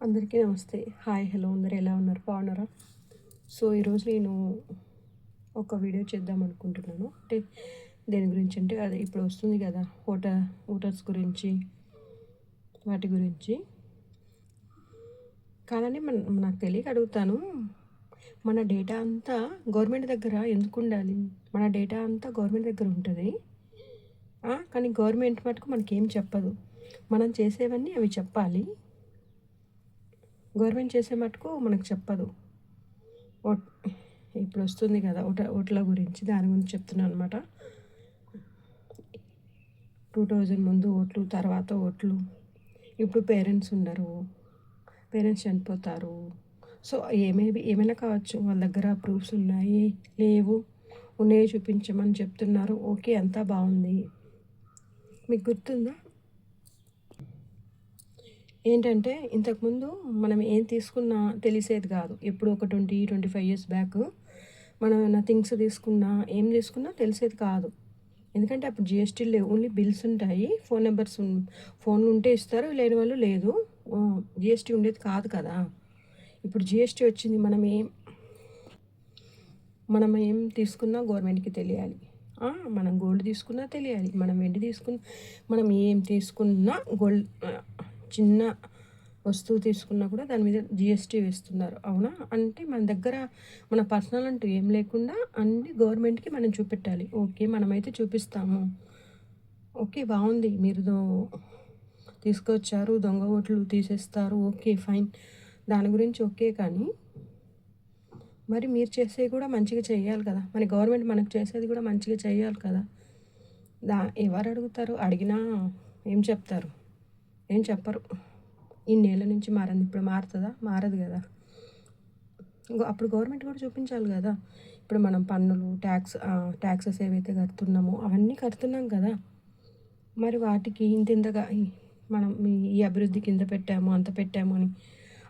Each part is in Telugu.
అందరికీ నమస్తే. హాయ్, హలో అందరూ ఎలా ఉన్నారు? బాగున్నారా? సో, ఈరోజు నేను ఒక వీడియో చేద్దాం అనుకుంటున్నాను. అంటే దేని గురించి అంటే అది ఇప్పుడు వస్తుంది కదా, ఓటర్స్ గురించి, వాటి గురించి. కాదని నాకు తెలియక అడుగుతాను. మన డేటా అంతా గవర్నమెంట్ దగ్గర ఎందుకు ఉండాలి? మన డేటా అంతా గవర్నమెంట్ దగ్గర ఉంటుంది. కానీ గవర్నమెంట్ మటుకు మనకేం చెప్పదు. మనం చేసేవన్నీ అవి చెప్పాలి. గవర్నమెంట్ చేసే మటుకు మనకు చెప్పదు. ఓట్ ఇప్పుడు వస్తుంది కదా, ఓట్ల గురించి, దాని గురించి చెప్తున్నాను అనమాట. 2000 ముందు ఓట్లు, తర్వాత ఓట్లు. ఇప్పుడు పేరెంట్స్ ఉండరు, పేరెంట్స్ చనిపోతారు. సో ఏమైనా కావచ్చు, వాళ్ళ దగ్గర ప్రూఫ్స్ ఉన్నాయి, లేవు, ఉన్నాయి చూపించమని చెప్తున్నారు. ఓకే, అంతా బాగుంది. మీకు గుర్తుందా ఏంటంటే, ఇంతకుముందు మనం ఏం తీసుకున్నా తెలిసేది కాదు. ఎప్పుడు ఒక 25 ఇయర్స్ బ్యాక్ మనం ఏమైనా థింగ్స్ తీసుకున్నా, ఏం తీసుకున్నా తెలిసేది కాదు. ఎందుకంటే అప్పుడు జిఎస్టీ లేవు, ఓన్లీ బిల్స్ ఉంటాయి, ఫోన్ నెంబర్స్ ఫోన్లు ఉంటే ఇస్తారు, లేని వాళ్ళు లేదు. జిఎస్టీ ఉండేది కాదు కదా. ఇప్పుడు జిఎస్టీ వచ్చింది. మనం ఏం తీసుకున్నా గవర్నమెంట్కి తెలియాలి. మనం గోల్డ్ తీసుకున్నా తెలియాలి, మనం వెండి తీసుకున్నా, మనం ఏం తీసుకున్నా, గోల్డ్ చిన్న వస్తువు తీసుకున్నా కూడా దాని మీద జిఎస్టీ వేస్తున్నారు. అవునా? అంటే మన దగ్గర మన పర్సనల్ అంటూ ఏం లేకుండా అన్ని గవర్నమెంట్కి మనం చూపెట్టాలి. ఓకే, మనమైతే చూపిస్తాము. ఓకే, బాగుంది, మీరు తీసుకొచ్చారు, దొంగ ఓట్లు తీసేస్తారు, ఓకే ఫైన్, దాని గురించి ఓకే. కానీ మరి మీరు చేసేది కూడా మంచిగా చేయాలి కదా. మరి గవర్నమెంట్ మనకు చేసేది కూడా మంచిగా చేయాలి కదా. ఎవరు అడుగుతారు? అడిగినా ఏం చెప్తారు? ఏం చెప్పరు. ఇన్నేళ్ళ నుంచి మారింది, ఇప్పుడు మారుతుందా? మారదు కదా. అప్పుడు గవర్నమెంట్ కూడా చూపించాలి కదా. ఇప్పుడు మనం పన్నులు, ట్యాక్సెస్ ఏవైతే కడుతున్నామో అవన్నీ కడుతున్నాం కదా. మరి వాటికి ఇంతగా మనం ఈ అభివృద్ధి కింద పెట్టాము, అంత పెట్టాము అని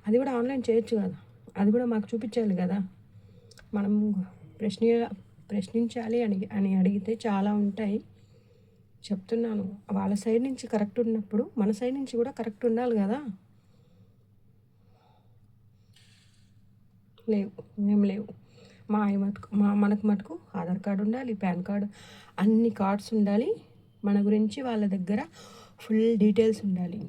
అది కూడా ఆన్లైన్ చేయొచ్చు కదా. అది కూడా మాకు చూపించాలి కదా. మనం ప్రశ్నించాలి అని అడిగితే చాలా ఉంటాయి. చెప్తున్నాను, వాళ్ళ సైడ్ నుంచి కరెక్ట్ ఉన్నప్పుడు మన సైడ్ నుంచి కూడా కరెక్ట్ ఉండాలి కదా. లేవు, ఏం లేవు. మనకు మటుకు ఆధార్ కార్డు ఉండాలి, పాన్ కార్డు, అన్ని కార్డ్స్ ఉండాలి. మన గురించి వాళ్ళ దగ్గర ఫుల్ డీటెయిల్స్ ఉండాలి.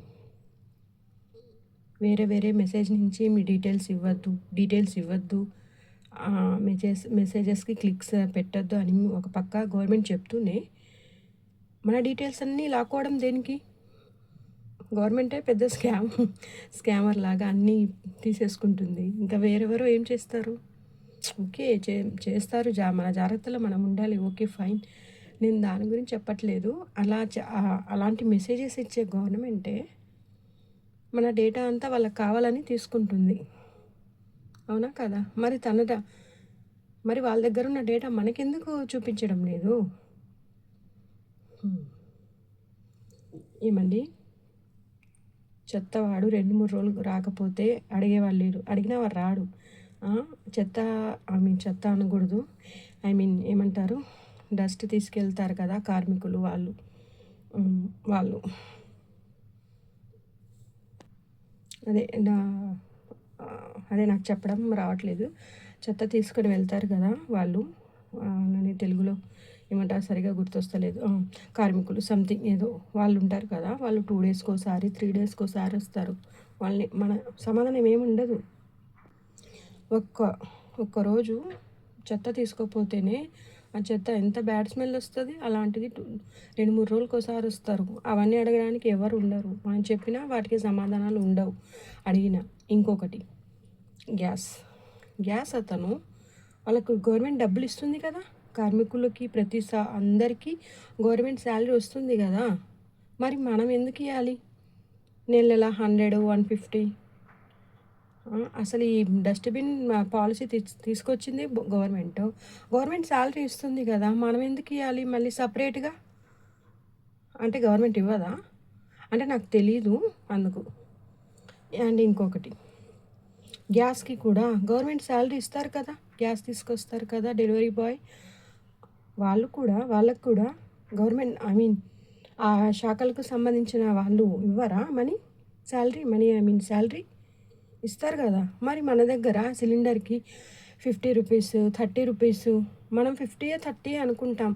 వేరే మెసేజ్ నుంచి మీ డీటెయిల్స్ ఇవ్వద్దు, మెసేజెస్కి క్లిక్స్ పెట్టద్దు అని ఒక పక్క గవర్నమెంట్ చెప్తూనే మన డీటెయిల్స్ అన్నీ లాక్కోవడం దేనికి? గవర్నమెంటే పెద్ద స్కామర్ లాగా అన్నీ తీసేసుకుంటుంది. ఇంకా వేరెవరో ఏం చేస్తారు? ఓకే, చేస్తారు. మన జాగ్రత్తలో మనం ఉండాలి. ఓకే ఫైన్, నేను దాని గురించి చెప్పట్లేదు. అలాంటి మెసేజెస్ ఇచ్చే గవర్నమెంటే మన డేటా అంతా వాళ్ళకి కావాలని తీసుకుంటుంది. అవునా కదా? మరి వాళ్ళ దగ్గర ఉన్న డేటా మనకెందుకు చూపించడం లేదు? ఏమండి, చెత్తవాడు 2-3 రోజులు రాకపోతే అడిగేవాళ్ళు లేరు, అడిగినా వాడు రాడు. చెత్త అనకూడదు, ఏమంటారు, డస్ట్ తీసుకెళ్తారు కదా కార్మికులు, వాళ్ళు అదే నాకు చెప్పడం రావట్లేదు. చెత్త తీసుకొని వెళ్తారు కదా వాళ్ళు, వాళ్ళని తెలుగులో ఏమంటారు సరిగా గుర్తొస్తలేదు. కార్మికులు సంథింగ్ ఏదో వాళ్ళు ఉంటారు కదా. వాళ్ళు 2 డేస్కి ఒకసారి, 3 డేస్కి ఒకసారి వస్తారు. వాళ్ళని మన సమాధానం ఏమి ఉండదు. ఒక్కరోజు చెత్త తీసుకోపోతేనే ఆ చెత్త ఎంత బ్యాడ్ స్మెల్ వస్తుంది. అలాంటిది 2-3 రోజులకు ఒకసారి వస్తారు. అవన్నీ అడగడానికి ఎవరు ఉండరు. మనం చెప్పినా వాటికి సమాధానాలు ఉండవు అడిగినా. ఇంకొకటి, గ్యాస్ అతను వాళ్ళకు గవర్నమెంట్ డబ్బులు ఇస్తుంది కదా, కార్మికులకి అందరికీ గవర్నమెంట్ శాలరీ వస్తుంది కదా. మరి మనం ఎందుకు ఇవ్వాలి? నెల 100, 150. అసలు ఈ డస్ట్బిన్ పాలసీ తీసుకొచ్చింది గవర్నమెంట్ శాలరీ ఇస్తుంది కదా, మనం ఎందుకు ఇవ్వాలి మళ్ళీ సపరేట్గా? అంటే గవర్నమెంట్ ఇవ్వదా అంటే నాకు తెలీదు అందుకు. అండ్ ఇంకొకటి, గ్యాస్కి కూడా గవర్నమెంట్ శాలరీ ఇస్తారు కదా, గ్యాస్ తీసుకొస్తారు కదా డెలివరీ బాయ్, వాళ్ళకు కూడా గవర్నమెంట్ ఆ శాఖలకు సంబంధించిన వాళ్ళు ఇవ్వరా శాలరీ? ఇస్తారు కదా. మరి మన దగ్గర సిలిండర్కి 50 రూపీస్, 30 రూపీస్, మనం 50 30 అనుకుంటాం.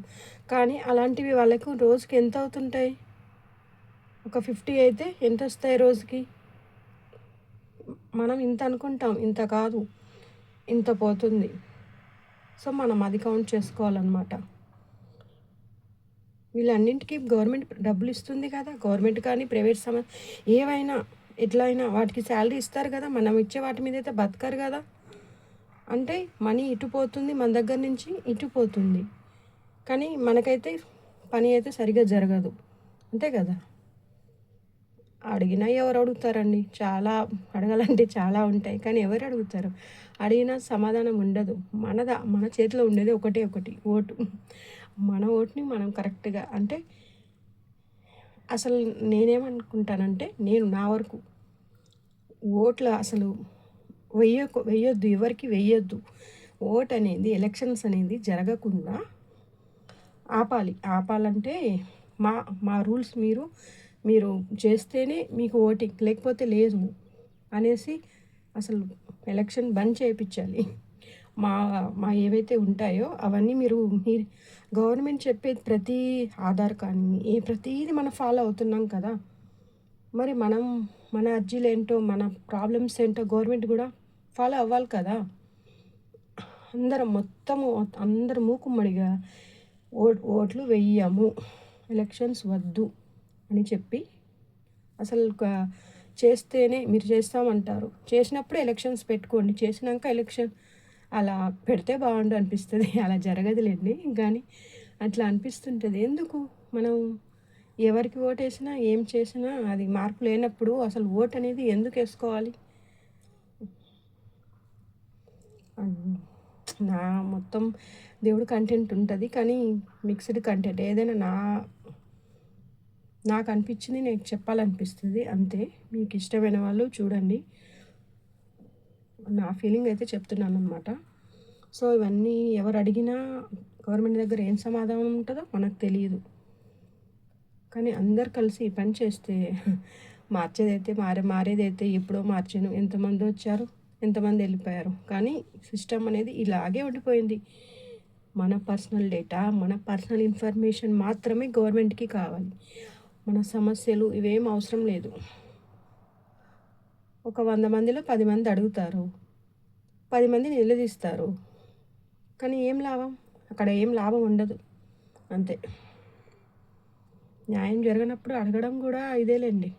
కానీ అలాంటివి వాళ్ళకు రోజుకి ఎంత అవుతుంటాయి? ఒక 50 అయితే ఎంత వస్తాయి రోజుకి? మనం ఇంత అనుకుంటాం, ఇంత కాదు, ఇంత పోతుంది. సో మనం అది కౌంట్ చేసుకోవాలన్నమాట. వీళ్ళన్నింటికి గవర్నమెంట్ డబ్బులు ఇస్తుంది కదా. గవర్నమెంట్ కానీ ప్రైవేట్ ఏవైనా ఎట్లా అయినా వాటికి శాలరీ ఇస్తారు కదా. మనం ఇచ్చే వాటి మీద అయితే బతకరు కదా. అంటే మనీ ఇటు పోతుంది, మన దగ్గర నుంచి ఇటు పోతుంది. కానీ మనకైతే పని అయితే సరిగ్గా జరగదు, అంతే కదా. అడిగినా ఎవరు అడుగుతారండి? చాలా అడగాలంటే చాలా ఉంటాయి, కానీ ఎవరు అడుగుతారు? అడిగినా సమాధానం ఉండదు. మన చేతిలో ఉండేది ఒకటే ఒకటి, ఓటు. మన ఓటుని మనం కరెక్ట్గా అంటే అసలు నేనేమనుకుంటానంటే, నేను నా వరకు ఓట్లు అసలు వెయ్యొద్దు, ఎవరికి వెయ్యొద్దు. ఓట్ అనేది, ఎలక్షన్స్ అనేది జరగకుండా ఆపాలంటే మా మా రూల్స్ మీరు చేస్తేనే మీకు ఓటింగ్, లేకపోతే లేదు అనేసి అసలు ఎలక్షన్ బంద్ చేయించాలి. మా మా ఏవైతే ఉంటాయో అవన్నీ మీరు గవర్నమెంట్ చెప్పేది ప్రతి ఆధార్ కానీ ప్రతిదీ మనం ఫాలో అవుతున్నాం కదా. మరి మన అర్జీలు ఏంటో, మన ప్రాబ్లమ్స్ ఏంటో గవర్నమెంట్ కూడా ఫాలో అవ్వాలి కదా. అందరూ మూకుమ్మడిగా ఓట్లు వెయ్యము, ఎలక్షన్స్ వద్దు అని చెప్పి అసలు చేస్తేనే మీరు చేస్తామంటారు. చేసినప్పుడు ఎలక్షన్స్ పెట్టుకోండి, చేసినాక ఎలక్షన్ అలా పెడితే బాగుండు అనిపిస్తుంది. అలా జరగదులేండి, కానీ అట్లా అనిపిస్తుంటుంది. ఎందుకు మనం ఎవరికి ఓటేసినా ఏం చేసినా అది మార్పు లేనప్పుడు అసలు ఓటు అనేది ఎందుకు వేసుకోవాలి? నా మొత్తం దేవుడు కంటెంట్ ఉంటుంది, కానీ మిక్స్డ్ కంటెంట్. ఏదైనా నాకు అనిపించింది నేను చెప్పాలనిపిస్తుంది, అంతే. మీకు ఇష్టమైన వాళ్ళు చూడండి, నా ఫీలింగ్ అయితే చెప్తున్నాను అనమాట. సో ఇవన్నీ ఎవరు అడిగినా గవర్నమెంట్ దగ్గర ఏం సమాధానం ఉంటుందో మనకు తెలియదు, కానీ అందరు కలిసి పని చేస్తే మార్చేదైతే మారేదైతే ఎప్పుడో మార్చాను. ఎంతమంది వచ్చారు, ఎంతమంది వెళ్ళిపోయారు, కానీ సిస్టమ్ అనేది ఇలాగే ఉండిపోయింది. మన పర్సనల్ డేటా, మన పర్సనల్ ఇన్ఫర్మేషన్ మాత్రమే గవర్నమెంట్కి కావాలి. మన సమస్యలు ఇవేం అవసరం లేదు. ఒక 100 మందిలో 10 మంది అడుగుతారు, 10 మంది నిలదీస్తారు, కానీ ఏం లాభం? అక్కడ ఏం లాభం ఉండదు, అంతే. న్యాయం జరగనప్పుడు అడగడం కూడా ఇదేలేండి,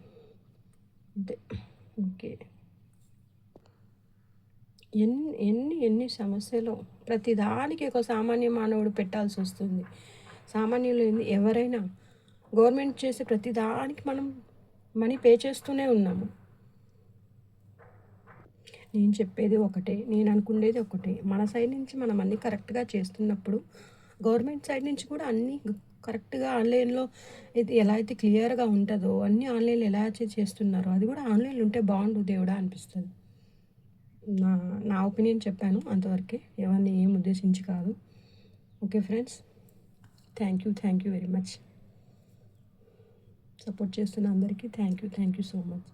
అంతే. ఓకే. ఎన్ని సమస్యలు, ప్రతిదానికి ఒక సామాన్య మానవుడు పెట్టాల్సి వస్తుంది. సామాన్యులు ఎవరైనా గవర్నమెంట్ చేసే ప్రతిదానికి మనం మనీ పే చేస్తూనే ఉన్నాము. నేను చెప్పేది ఒకటే, నేను అనుకునేది ఒకటే. మన సైడ్ నుంచి మనం అన్నీ కరెక్ట్గా చేస్తున్నప్పుడు గవర్నమెంట్ సైడ్ నుంచి కూడా అన్నీ కరెక్ట్గా ఆన్లైన్లో ఇది ఎలా అయితే క్లియర్గా ఉంటుందో అన్నీ ఆన్లైన్లో ఎలా చేస్తున్నారో అది కూడా ఆన్లైన్లో ఉంటే బాగుండు దేవుడా అనిపిస్తుంది. నా ఒపీనియన్ చెప్పాను అంతవరకే, ఎవరిని ఏం ఉద్దేశించి కాదు. Okay friends, thank you very much. Support చేస్తున్న అందరికీ థ్యాంక్ యూ సో మచ్.